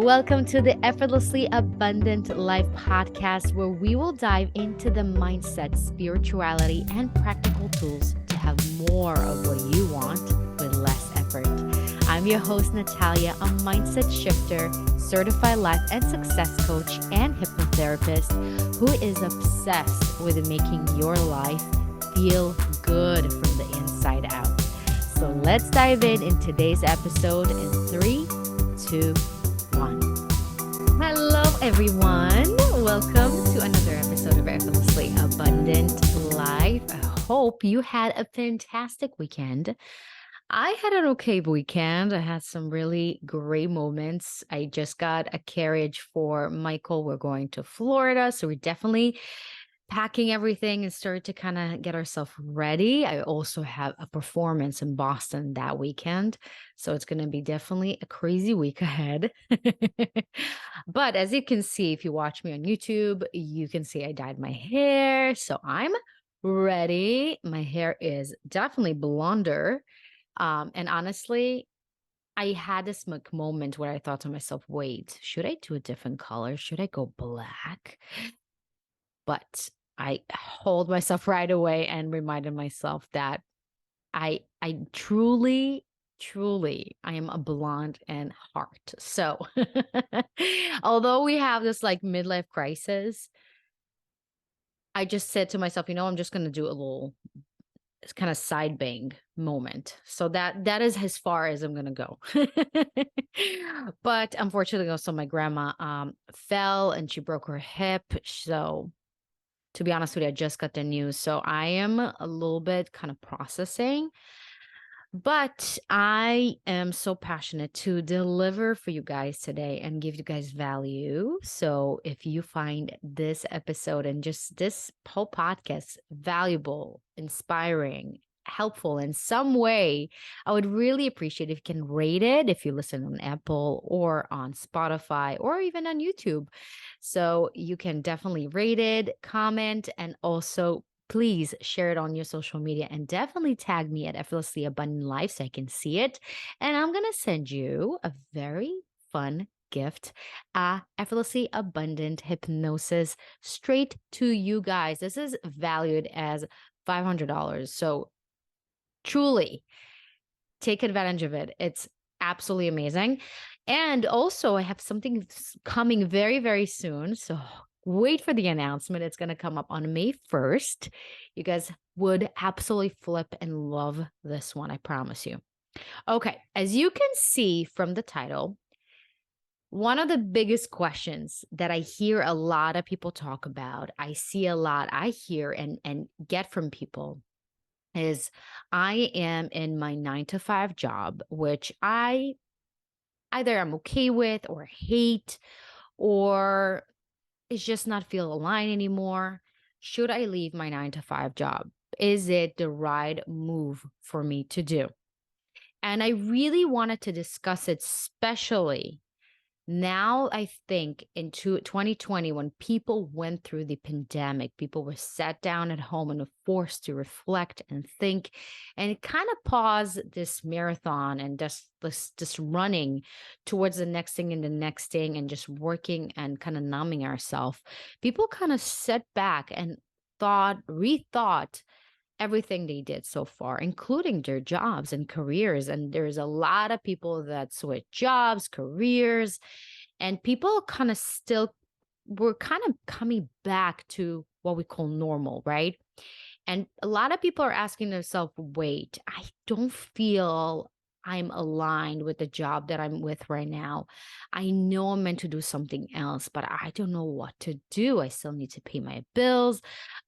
Welcome to the Effortlessly Abundant Life podcast, where we will dive into the mindset, spirituality, and practical tools to have more of what you want with less effort. I'm your host, Natalia, a mindset shifter, certified life and success coach, and hypnotherapist who is obsessed with making your life feel good from the inside out. So let's dive in today's episode in 3, 2, 1. Hello, everyone. Welcome to another episode of Effortlessly Abundant Life. I hope you had a fantastic weekend. I had an okay weekend. I had some really great moments. I just got a carriage for Michael. We're going to Florida, so we're definitely packing everything and started to kind of get ourselves ready. I also have a performance in Boston that weekend, so it's going to be definitely a crazy week ahead. But as you can see, if you watch me on YouTube, you can see I dyed my hair, so I'm ready. My hair is definitely blonder. And honestly, I had this moment where I thought to myself, wait, should I do a different color? Should I go black? But I hold myself right away and reminded myself that I truly, I am a blonde in heart. So although we have this like midlife crisis, I just said to myself, I'm just going to do a little kind of side bang moment. So that is as far as I'm going to go. But unfortunately, also my grandma fell and she broke her hip. So to be honest with you, I just got the news. So I am a little bit kind of processing, but I am so passionate to deliver for you guys today and give you guys value. So if you find this episode and just this whole podcast valuable, inspiring, helpful in some way, I would really appreciate if you can rate it if you listen on Apple or on Spotify or even on YouTube. So you can definitely rate it, comment, and also please share it on your social media and definitely tag me at Effortlessly Abundant Life so I can see it. And I'm going to send you a very fun gift, Effortlessly Abundant Hypnosis, straight to you guys. This is valued as $500. So truly take advantage of it. It's absolutely amazing. And also, I have something coming very, very soon. So wait for the announcement. It's going to come up on May 1st. You guys would absolutely flip and love this one. I promise you. Okay. As you can see from the title, one of the biggest questions that I hear a lot of people talk about, I see a lot, I hear and get from people is I am in my 9 to 5 job, which I either I'm okay with or hate, or it's just not feel aligned anymore. Should I leave my 9 to 5 job? Is it the right move for me to do? And I really wanted to discuss it, especially now. I think in 2020, when people went through the pandemic, people were sat down at home and were forced to reflect and think, and it kind of paused this marathon and just running towards the next thing and the next thing and just working and kind of numbing ourselves. People kind of sat back and rethought everything they did so far, including their jobs and careers. And there's a lot of people that switch jobs, careers, and people kind of still were kind of coming back to what we call normal, right? And a lot of people are asking themselves, wait, I don't feel I'm aligned with the job that I'm with right now. I know I'm meant to do something else, but I don't know what to do. I still need to pay my bills.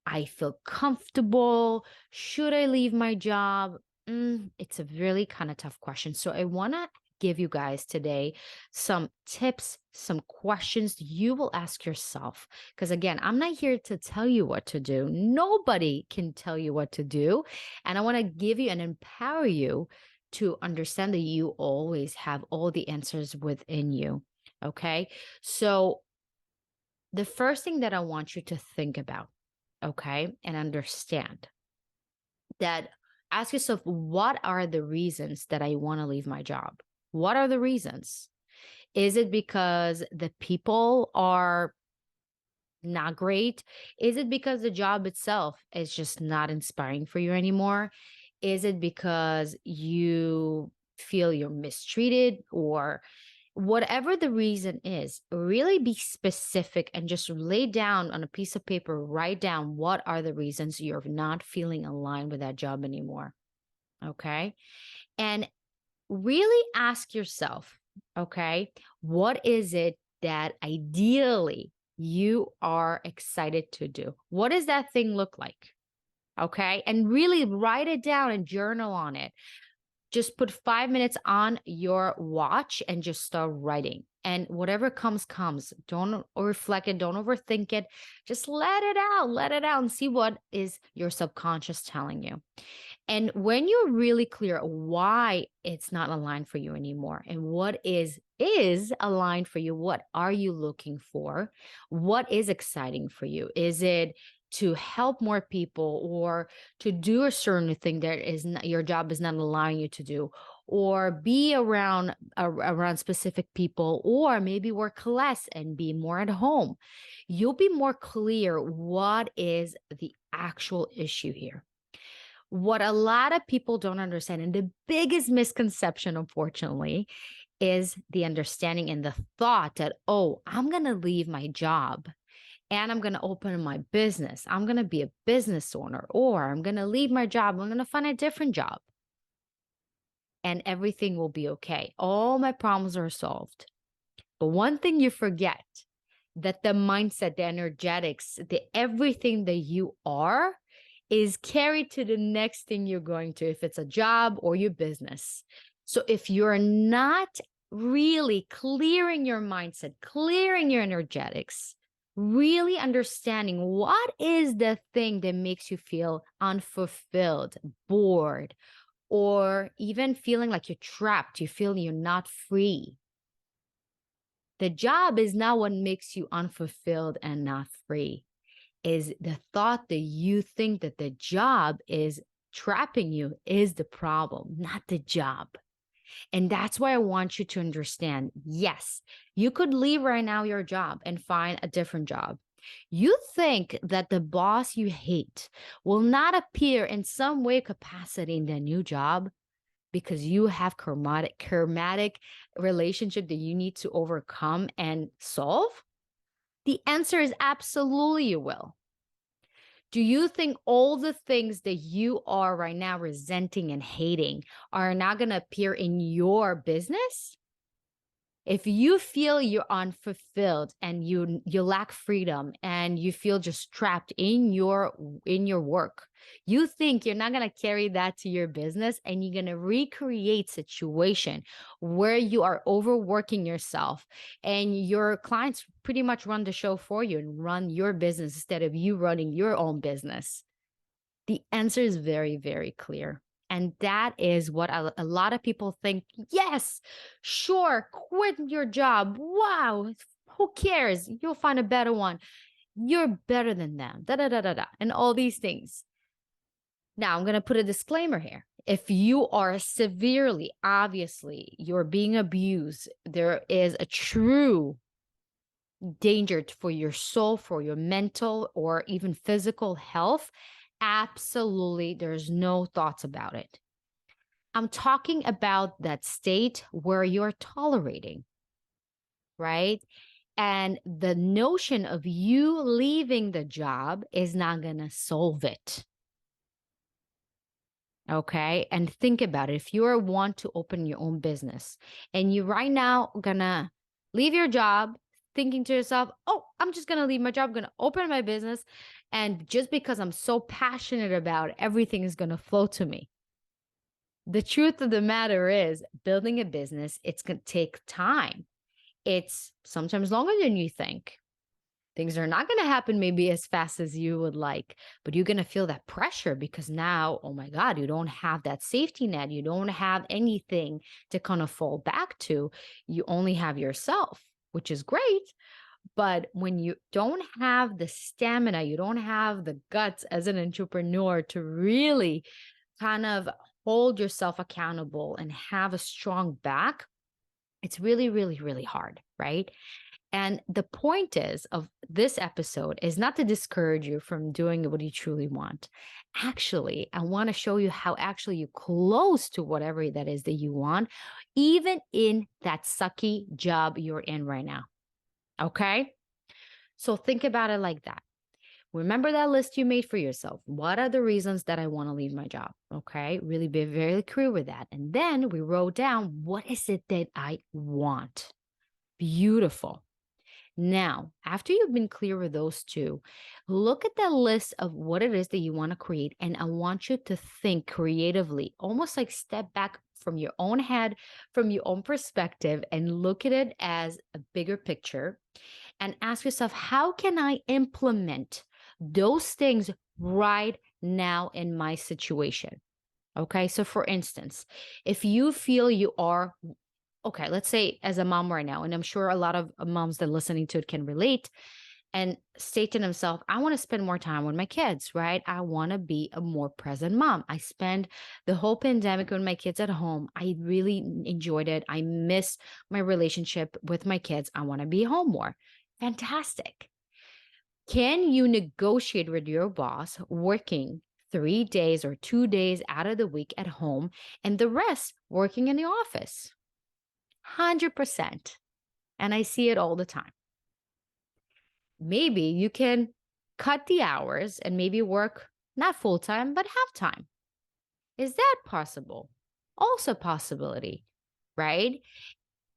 I feel comfortable. Should I leave my job? It's a really kind of tough question. So I want to give you guys today some tips, some questions you will ask yourself. Because again, I'm not here to tell you what to do. Nobody can tell you what to do. And I want to give you and empower you to understand that you always have all the answers within you. Okay. So the first thing that I want you to think about, okay, and understand that, ask yourself, what are the reasons that I want to leave my job? What are the reasons? Is it because the people are not great? Is it because the job itself is just not inspiring for you anymore? Is it because you feel you're mistreated, or whatever the reason is? Really be specific and just lay down on a piece of paper, write down what are the reasons you're not feeling aligned with that job anymore. Okay. And really ask yourself, okay, what is it that ideally you are excited to do? What does that thing look like? Okay. And really write it down and journal on it. Just put 5 minutes on your watch and just start writing. And whatever comes, comes. Don't reflect it. Don't overthink it. Just let it out. Let it out and see what is your subconscious telling you. And when you're really clear why it's not aligned for you anymore and what is aligned for you, what are you looking for? What is exciting for you? Is it to help more people, or to do a certain thing that is not, your job is not allowing you to do, or be around specific people, or maybe work less and be more at home? You'll be more clear what is the actual issue here. What a lot of people don't understand, and the biggest misconception, unfortunately, is the understanding and the thought that, oh, I'm going to leave my job and I'm going to open my business. I'm going to be a business owner, or I'm going to leave my job. I'm going to find a different job and everything will be okay. All my problems are solved. But one thing you forget, that the mindset, the energetics, the everything that you are is carried to the next thing you're going to, if it's a job or your business. So if you're not really clearing your mindset, clearing your energetics, really understanding what is the thing that makes you feel unfulfilled, bored, or even feeling like you're trapped, you feel you're not free. The job is not what makes you unfulfilled and not free. Is the thought that you think that the job is trapping you is the problem, not the job. And that's why I want you to understand, yes, you could leave right now your job and find a different job. You think that the boss you hate will not appear in some way, capacity in the new job because you have karmatic relationship that you need to overcome and solve? The answer is absolutely you will. Do you think all the things that you are right now resenting and hating are not going to appear in your business? If you feel you're unfulfilled and you lack freedom and you feel just trapped in your work, you think you're not going to carry that to your business, and you're going to recreate situation where you are overworking yourself and your clients pretty much run the show for you and run your business instead of you running your own business. The answer is very, very clear. And that is what a lot of people think. Yes, sure, quit your job. Wow, who cares? You'll find a better one. You're better than them. Da da da da da, and all these things. Now, I'm going to put a disclaimer here. If you are severely, obviously, you're being abused, there is a true danger for your soul, for your mental or even physical health. Absolutely, there's no thoughts about it. I'm talking about that state where you're tolerating, right? And the notion of you leaving the job is not going to solve it. Okay. And think about it. If you want to open your own business and you right now gonna leave your job thinking to yourself, oh, I'm just gonna leave my job, I'm gonna open my business. And just because I'm so passionate about it, everything is gonna flow to me. The truth of the matter is, building a business, it's gonna take time. It's sometimes longer than you think. Things are not going to happen maybe as fast as you would like, but you're going to feel that pressure because now, oh my God, you don't have that safety net. You don't have anything to kind of fall back to. You only have yourself, which is great. But when you don't have the stamina, you don't have the guts as an entrepreneur to really kind of hold yourself accountable and have a strong back, It's really, really, really hard, right? And the point is of this episode is not to discourage you from doing what you truly want. Actually, I want to show you how actually you close to whatever that is that you want, even in that sucky job you're in right now. Okay? So think about it like that. Remember that list you made for yourself. What are the reasons that I want to leave my job? Okay. Really be very clear with that. And then we wrote down, what is it that I want? Beautiful. Now, after you've been clear with those two, look at the list of what it is that you want to create. And I want you to think creatively, almost like step back from your own head, from your own perspective, and look at it as a bigger picture and ask yourself, how can I implement those things right now in my situation? Okay. So, for instance, if you feel you are okay, let's say as a mom right now, and I'm sure a lot of moms that are listening to it can relate and say to themselves, I want to spend more time with my kids, right? I want to be a more present mom. I spend the whole pandemic with my kids at home. I really enjoyed it. I miss my relationship with my kids. I want to be home more. Fantastic. Can you negotiate with your boss working 3 days or 2 days out of the week at home and the rest working in the office? 100%. And I see it all the time. Maybe you can cut the hours and maybe work not full time, but half time. Is that possible? Also, possibility, right?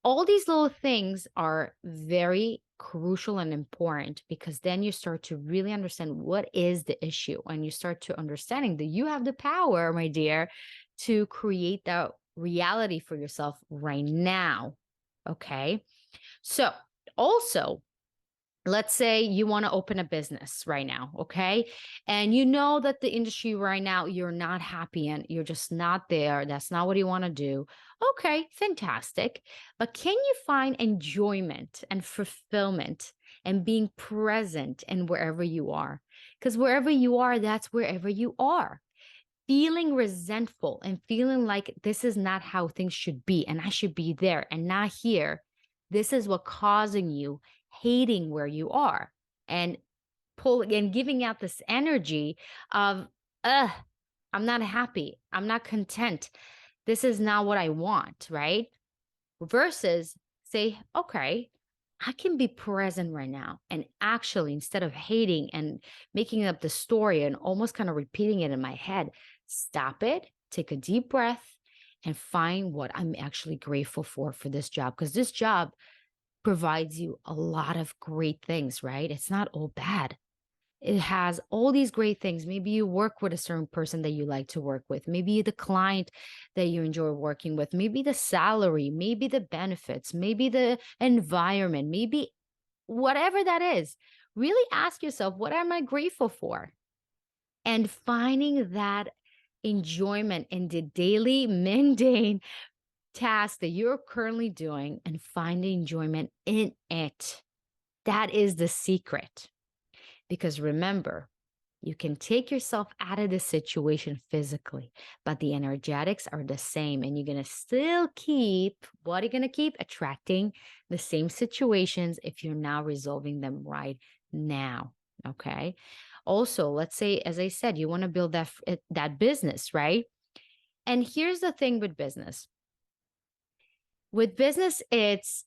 All these little things are very crucial and important because then you start to really understand what is the issue and you start to understanding that you have the power, my dear, to create that reality for yourself right now. Okay. So also, let's say you want to open a business right now, okay? And you know that the industry right now, you're not happy and you're just not there. That's not what you want to do. Okay, fantastic. But can you find enjoyment and fulfillment and being present in wherever you are? Because wherever you are, that's wherever you are. Feeling resentful and feeling like this is not how things should be and I should be there and not here. This is what causing you hating where you are and pulling and giving out this energy of, I'm not happy. I'm not content. This is not what I want, right? Versus say, okay, I can be present right now. And actually, instead of hating and making up the story and almost kind of repeating it in my head, stop it, take a deep breath, and find what I'm actually grateful for this job. Because this job provides you a lot of great things, right? It's not all bad. It has all these great things. Maybe you work with a certain person that you like to work with. Maybe the client that you enjoy working with. Maybe the salary, maybe the benefits, maybe the environment, maybe whatever that is. Really ask yourself, what am I grateful for? And finding that enjoyment in the daily, mundane task that you're currently doing and finding enjoyment in it. That is the secret. Because remember, you can take yourself out of the situation physically, but the energetics are the same. And you're going to still keep, what are you going to keep? Attracting the same situations if you're now resolving them right now. Okay. Also, let's say, as I said, you want to build that business, right? And here's the thing with business. With business, it's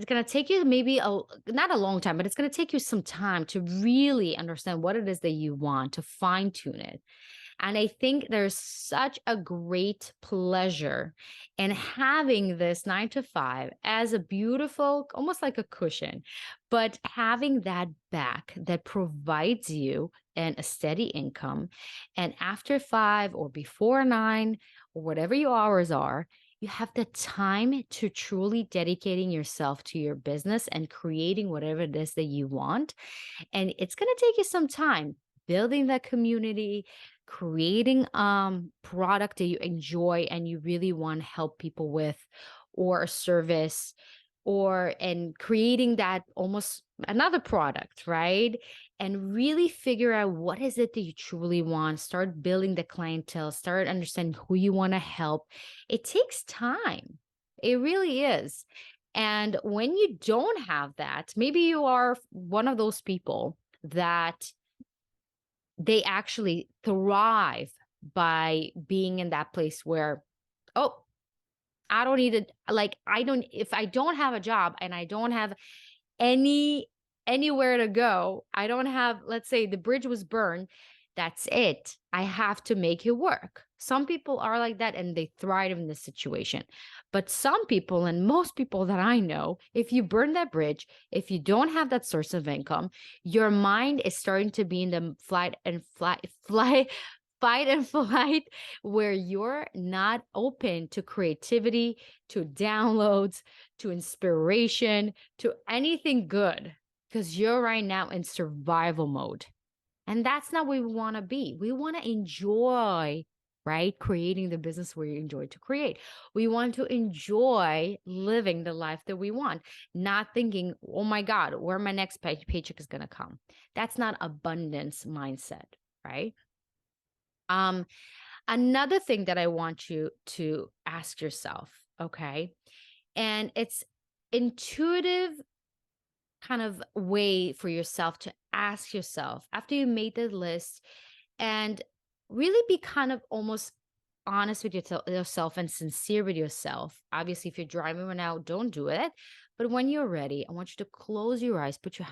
going to take you maybe not a long time, but it's going to take you some time to really understand what it is that you want, to fine tune it. And I think there's such a great pleasure in having this 9 to 5 as a beautiful, almost like a cushion, but having that back that provides you a steady income. And after 5 or before 9 or whatever your hours are, you have the time to truly dedicating yourself to your business and creating whatever it is that you want. And it's going to take you some time building that community, creating product that you enjoy and you really want to help people with, or a service, or and creating that almost another product, right? And really figure out what is it that you truly want. Start building the clientele, start understanding who you want to help. It takes time. It really is. And when you don't have that, maybe you are one of those people that they actually thrive by being in that place where, oh, I don't need it. Like, if I don't have a job and I don't have anywhere to go, I don't have, let's say the bridge was burned, that's it. I have to make it work. Some people are like that and they thrive in this situation. But some people, and most people that I know, if you burn that bridge, if you don't have that source of income, your mind is starting to be in the fight and flight, where you're not open to creativity, to downloads, to inspiration, to anything good, because you're right now in survival mode. And that's not where we want to be. We want to enjoy, right? Creating the business we enjoy to create. We want to enjoy living the life that we want, not thinking, oh my God, where my next paycheck is going to come. That's not abundance mindset, right? Another thing that I want you to ask yourself, okay? And it's intuitive kind of way for yourself to ask yourself after you made the list, and really be kind of almost honest with yourself and sincere with yourself. Obviously, if you're driving right now, don't do it. But when you're ready, I want you to close your eyes, put your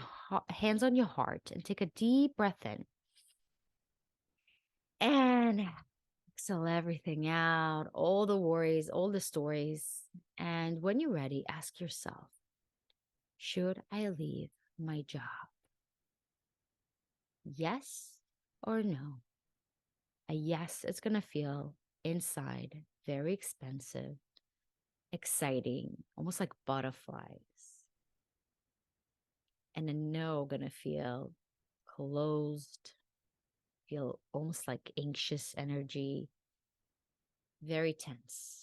hands on your heart, and take a deep breath in. And exhale everything out, all the worries, all the stories. And when you're ready, ask yourself, should I leave my job? Yes or no? A yes, it's going to feel inside very expensive, exciting, almost like butterflies. And a no going to feel closed, feel almost like anxious energy, very tense.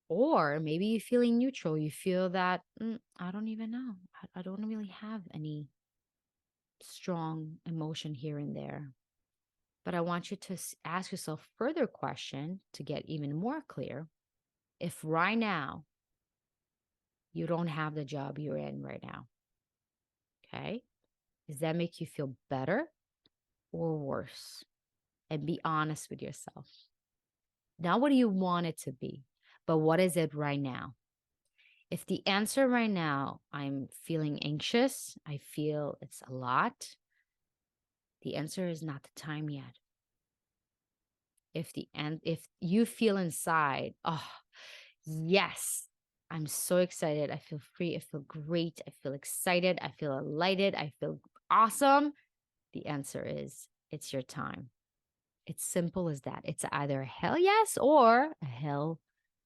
Or maybe you're feeling neutral. You feel that, I don't even know. I don't really have any strong emotion here and there. But I want you to ask yourself further question to get even more clear. If right now you don't have the job you're in right now, okay, does that make you feel better or worse? And be honest with yourself. Not what do you want it to be, but what is it right now? If the answer right now, I'm feeling anxious, I feel it's a lot, the answer is not the time yet. If you feel inside, oh, yes, I'm so excited, I feel free, I feel great, I feel excited, I feel elated, I feel awesome, the answer is it's your time. It's simple as that. It's either a hell yes or a hell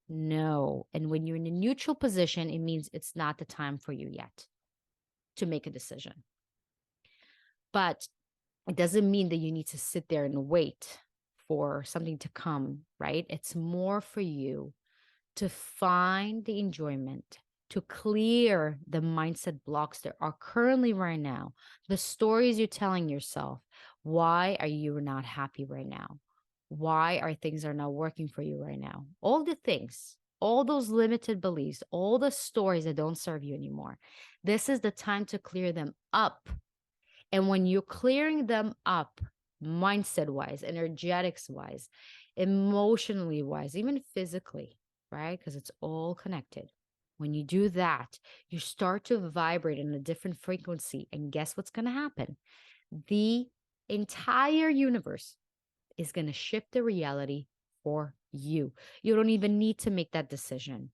no. And when you're in a neutral position, it means it's not the time for you yet to make a decision. But it doesn't mean that you need to sit there and wait for something to come, right? It's more for you to find the enjoyment, to clear the mindset blocks that are currently right now, the stories you're telling yourself. Why are you not happy right now? Why are things are not working for you right now? All the things, all those limited beliefs, all the stories that don't serve you anymore. This is the time to clear them up. And when you're clearing them up, mindset wise, energetics wise, emotionally wise, even physically, right? Because it's all connected. When you do that, you start to vibrate in a different frequency. And guess what's going to happen? The entire universe is going to shift the reality for you. You don't even need to make that decision.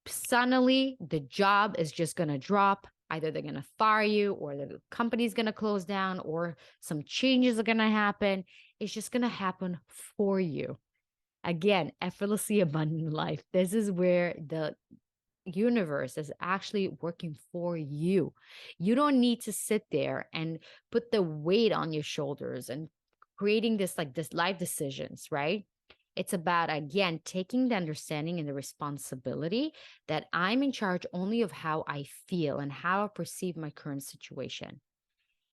Suddenly, the job is just going to drop. Either they're going to fire you, or the company's going to close down, or some changes are going to happen. It's just going to happen for you. Again, effortlessly abundant life. This is where the universe is actually working for you. You don't need to sit there and put the weight on your shoulders and creating this life decisions, right? It's about, again, taking the understanding and the responsibility that I'm in charge only of how I feel and how I perceive my current situation.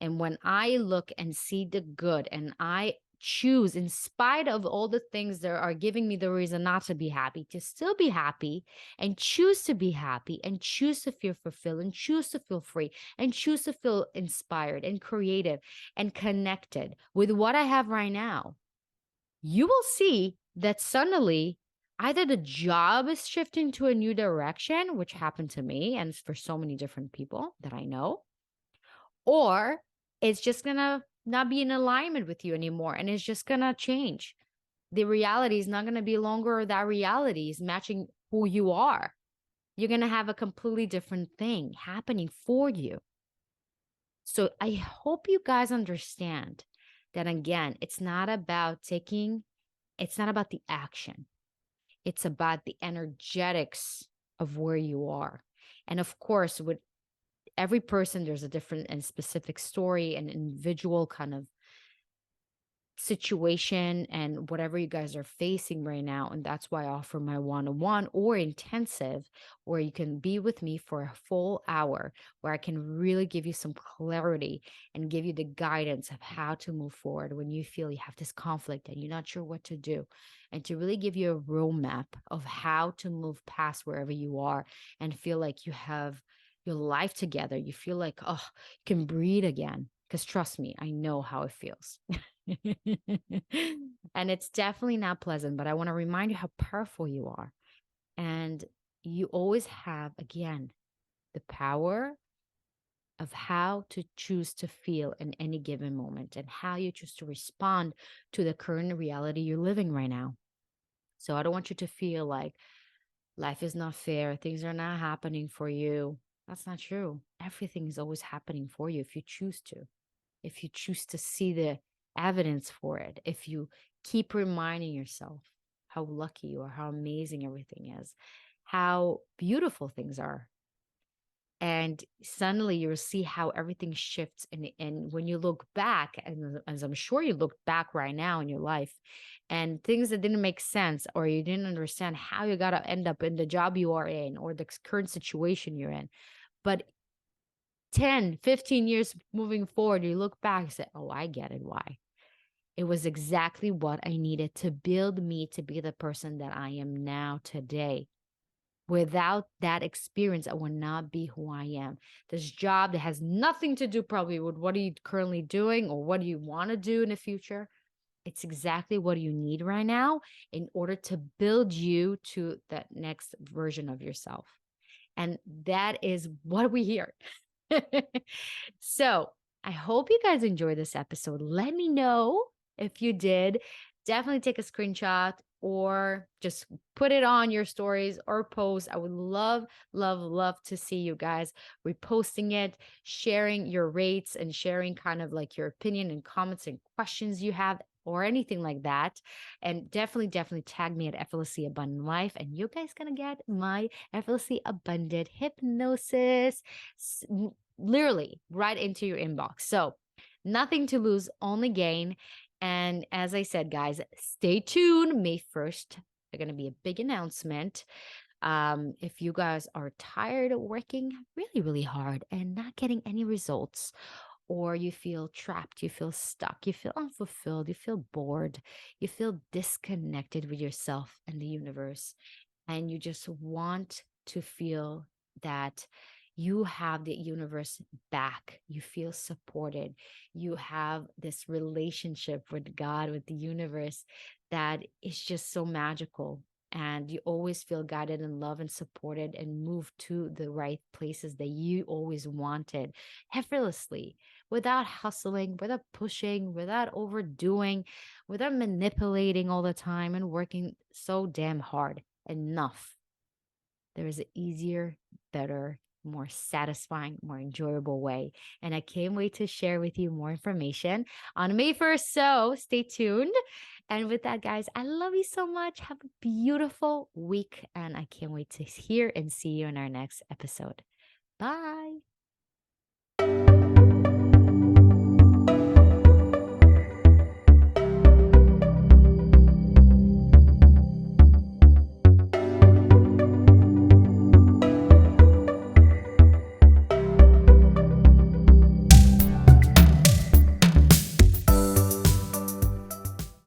And when I look and see the good and I choose, in spite of all the things that are giving me the reason not to be happy, to still be happy and choose to be happy and choose to feel fulfilled and choose to feel free and choose to feel inspired and creative and connected with what I have right now, you will see that suddenly either the job is shifting to a new direction, which happened to me and for so many different people that I know, or it's just gonna not be in alignment with you anymore and it's just gonna change. The reality is not gonna be longer that reality is matching who you are. You're gonna have a completely different thing happening for you. So I hope you guys understand that again, it's not about the action. It's about the energetics of where you are. And of course, with every person, there's a different and specific story and individual kind of situation and whatever you guys are facing right now. And that's why I offer my one-on-one or intensive, where you can be with me for a full hour, where I can really give you some clarity and give you the guidance of how to move forward when you feel you have this conflict and you're not sure what to do, and to really give you a roadmap of how to move past wherever you are and feel like you have your life together. You feel like, oh, you can breathe again. Because trust me, I know how it feels. And it's definitely not pleasant, but I want to remind you how powerful you are. And you always have, again, the power of how to choose to feel in any given moment and how you choose to respond to the current reality you're living right now. So I don't want you to feel like life is not fair, things are not happening for you. That's not true. Everything is always happening for you if you choose to. If you choose to see the evidence for it, if you keep reminding yourself how lucky you are, how amazing everything is, how beautiful things are. And suddenly you'll see how everything shifts. And when you look back, and as I'm sure you look back right now in your life, and things that didn't make sense, or you didn't understand how you got to end up in the job you are in, or the current situation you're in. But 10, 15 years moving forward, you look back and say, oh, I get it. Why? It was exactly what I needed to build me to be the person that I am now today. Without that experience, I would not be who I am. This job that has nothing to do probably with what are you currently doing or what do you want to do in the future. It's exactly what you need right now in order to build you to that next version of yourself. And that is what we hear. So I hope you guys enjoyed this episode. Let me know if you did. Definitely take a screenshot or just put it on your stories or post. I would love, love, love to see you guys reposting it, sharing your rates and sharing kind of like your opinion and comments and questions you have or anything like that. And definitely, definitely tag me at Effortlessly Abundant Life. And you guys gonna get my Effortlessly Abundant hypnosis literally right into your inbox. So nothing to lose, only gain. And as I said, guys, stay tuned. May 1st, there's going to be a big announcement. If you guys are tired of working really, really hard and not getting any results, or you feel trapped, you feel stuck, you feel unfulfilled, you feel bored, you feel disconnected with yourself and the universe, and you just want to feel that you have the universe back, you feel supported, you have this relationship with God, with the universe that is just so magical. And you always feel guided and loved and supported and moved to the right places that you always wanted effortlessly, without hustling, without pushing, without overdoing, without manipulating all the time and working so damn hard. Enough. There is an easier, better, more satisfying, more enjoyable way. And I can't wait to share with you more information on May 1st. So stay tuned. And with that, guys, I love you so much. Have a beautiful week. And I can't wait to hear and see you in our next episode. Bye.